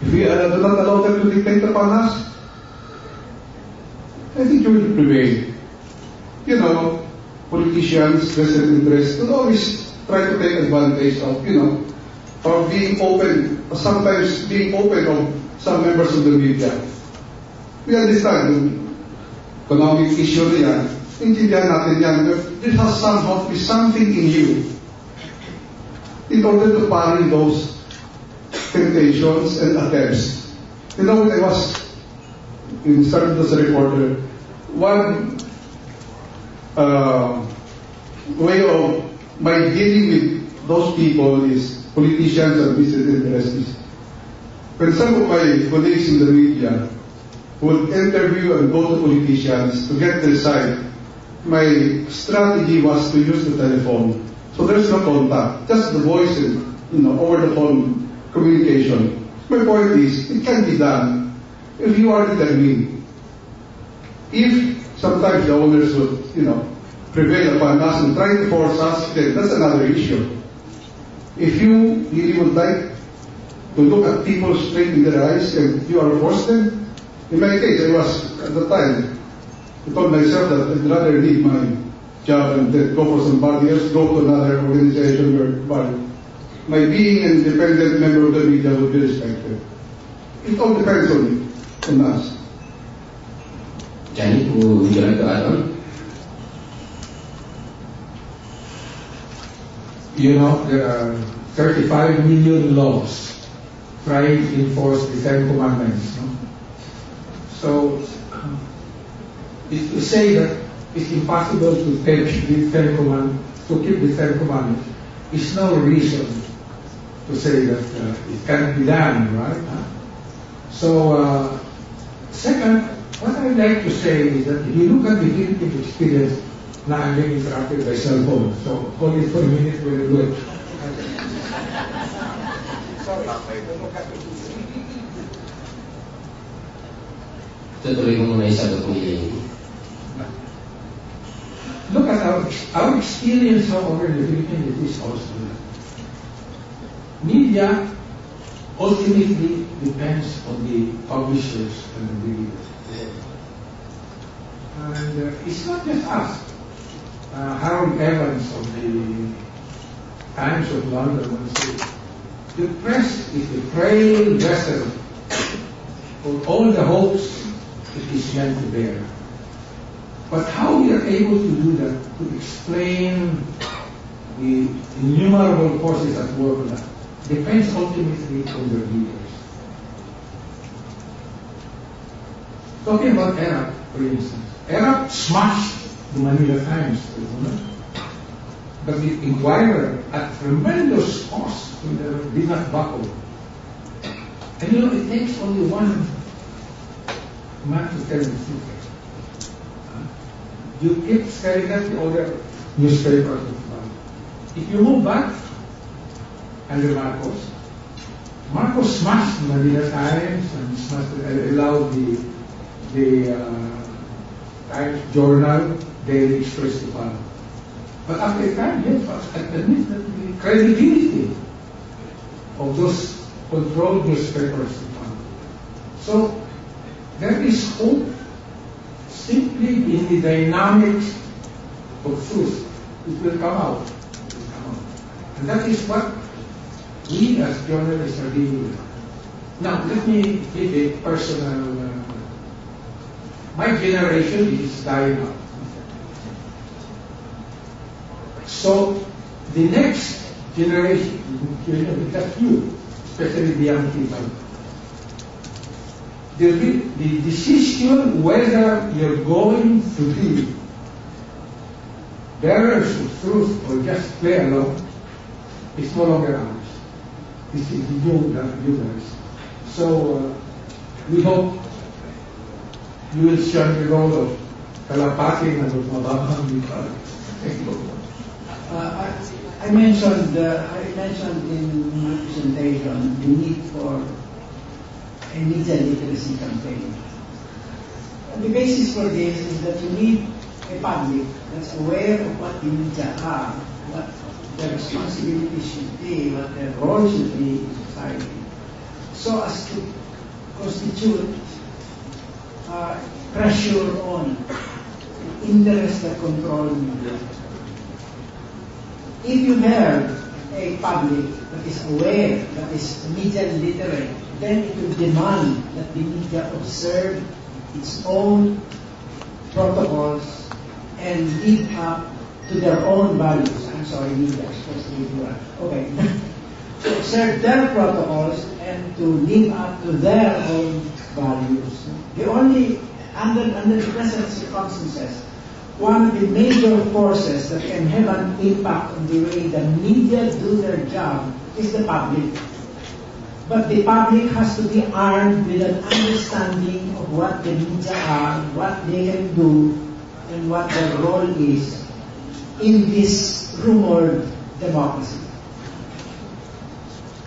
If we do not allow them to dictate upon us, I think you will prevail. You know, politicians, vested interests will always try to take advantage of, of being open, sometimes being open of some members of the media. We understand yung economic issue na yan. Intindihan natin yan. There has somehow to be something in you in order to parry those temptations and attempts. You know, when I was started as a reporter, one way of my dealing with those people is politicians and business interests. When some of my colleagues in the media would interview and go to politicians to get their side, my strategy was to use the telephone. So there's no contact, just the voice and over the phone communication. My point is, it can be done if you are determined. If sometimes the owners would, prevail upon us and try to force us, then that's another issue. If you really would like to look at people straight in their eyes and you are forced them, in my case, I was, at the time, I told myself that I'd rather leave my job and then go for somebody else, go to another organization where my being an independent member of the media would be respected. It all depends on us. Johnny, would you like to add on? There are 35 million laws trying to enforce the Ten Commandments. No? So, if you say that it's impossible to touch the Ten Commandments, to keep the Ten Commandments, it's no reason to say that it can't be done, right? So, second, what I'd like to say is that if you look at the Philippine experience, now I'm being interrupted by cell phone, so hold it for a minute, we'll do it. Sorry. Tutuloy mo muna yung sagot ni Look at our experience, however, in the Philippines is also that media ultimately depends on the publishers and the readers. And it's not just us. Harold Evans of the Times of London once said, the press is the frail vessel for all the hopes it is meant to bear. But how we are able to do that, to explain the innumerable forces at work, depends ultimately on the readers. Talking about ERAP, for instance, ERAP smashed the Manila Times, but the Inquirer at tremendous cost did not buckle. And it takes only one man to tell the secret. You keep staring at the other newspapers. If you move back under Marcos smashed the Manila Times and allowed the Times Journal, Daily Express to follow. But after a time, yes, admit that the credibility of those controlled newspapers to follow. So there is hope simply in the dynamics of truth. It will come out. And that is what we as journalists are dealing with. Now, let me give a personal... my generation is dying out. So, the next generation, that's you, especially the young people, the decision whether you're going to be bearers of truth or just play along is no longer ours. This is you guys. So, we hope you will share the role of kalapating and of mababang people. I mentioned in my presentation the need for a media literacy campaign. The basis for this is that you need a public that's aware of what the media are, what their responsibilities should be, what their role should be in society. so as to constitute pressure on interest that control media. If you have a public that is aware, that is media literate, then it will demand that the media observe its own protocols and live up to their own values. I'm sorry, media, I'm supposed to be plural. Okay. To observe their protocols and to live up to their own values. The only, under the present circumstances, one of the major forces that can have an impact on the way the media do their job is the public. But the public has to be armed with an understanding of what the media are, what they can do, and what their role is in this rumored democracy.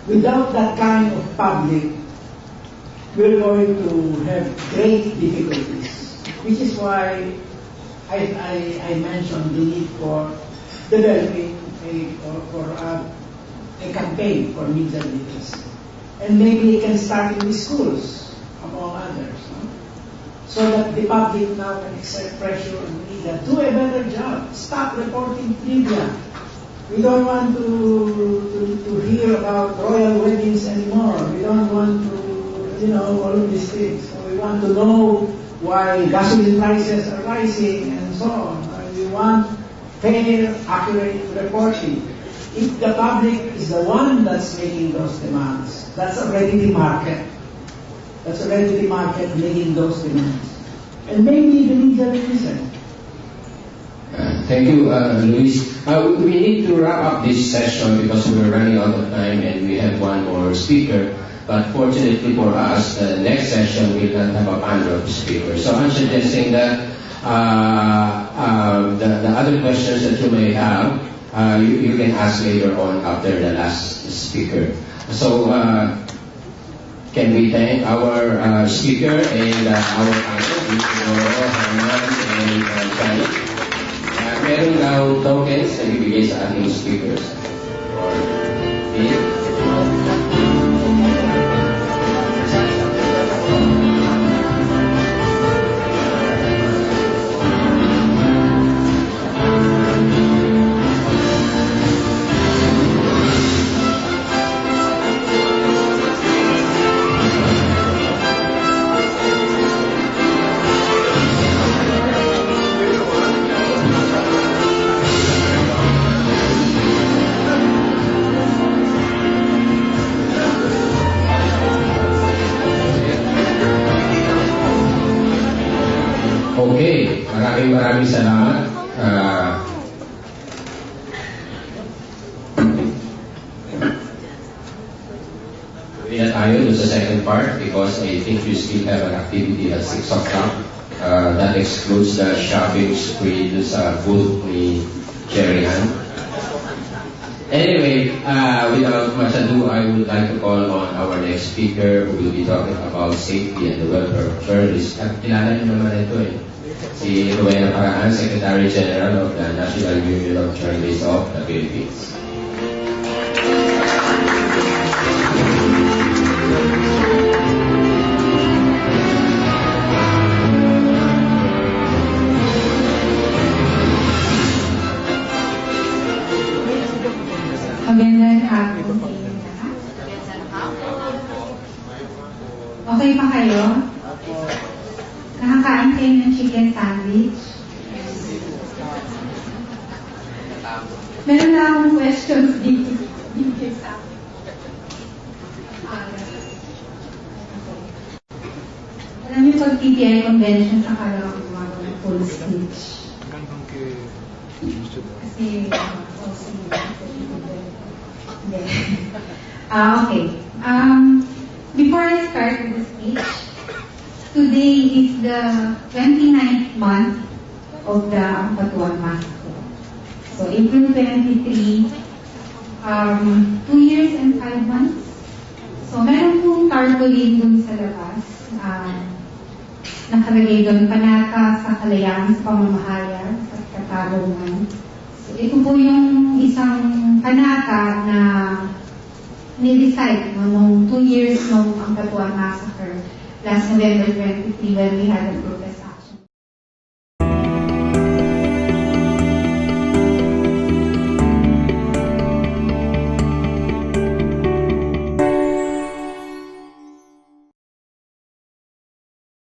Without that kind of public, we're going to have great difficulties, which is why I mentioned the need for developing a campaign for media literacy. And maybe it can start in the schools, among others. No? So that the public now can exert pressure on the media. Do a better job. Stop reporting media. We don't want to hear about royal weddings anymore. We don't want to, all of these things. So we want to know why gasoline prices are rising and so on. We want fair, accurate reporting. If the public is the one that's making those demands, that's already the market. That's already the market making those demands. And maybe the media will listen. Thank you, Luis. We need to wrap up this session because we're running out of time and we have one more speaker. But fortunately for us, the next session will not have a panel of speakers. So I'm suggesting that the other questions that you may have, you can ask later on after the last speaker. So can we thank our speaker and our panel, Mr. Herman and Janet. Meron daw tokens na ibigay sa ating speakers. Okay, maraming salamat. Uwi na tayo dun sa second part because I think you still have an activity at 6 o'clock. That excludes the shopping spree dun sa booth ni Cherry Han. Anyway, without much ado, I would like to call on our next speaker who will be talking about safety and the welfare of journalists. At kilala niyo naman ito si Rowena Paraan, Secretary General of the National Union of Journalists of the Philippines. Magandang hapon sa inyo lahat. Okay pa kayo? Nakakain kayo ng chicken sandwich? Meron na akong questions dito. Alam niyo pag PTI convention sa kalaw ng full speech. Kasi okay. Before I start with the speech, today is the 29th month of the Ampatuan Massacre. So April 23, 2 years and 5 months. So meron pong tarpaulin dun sa labas. Nakalagay doon panata sa kalayaan, sa pamamahaya, sa katarungan. So ito po yung isang panata na ni-decide nung 2 years nung Ampatuan Massacre, last November 23, when we had a protest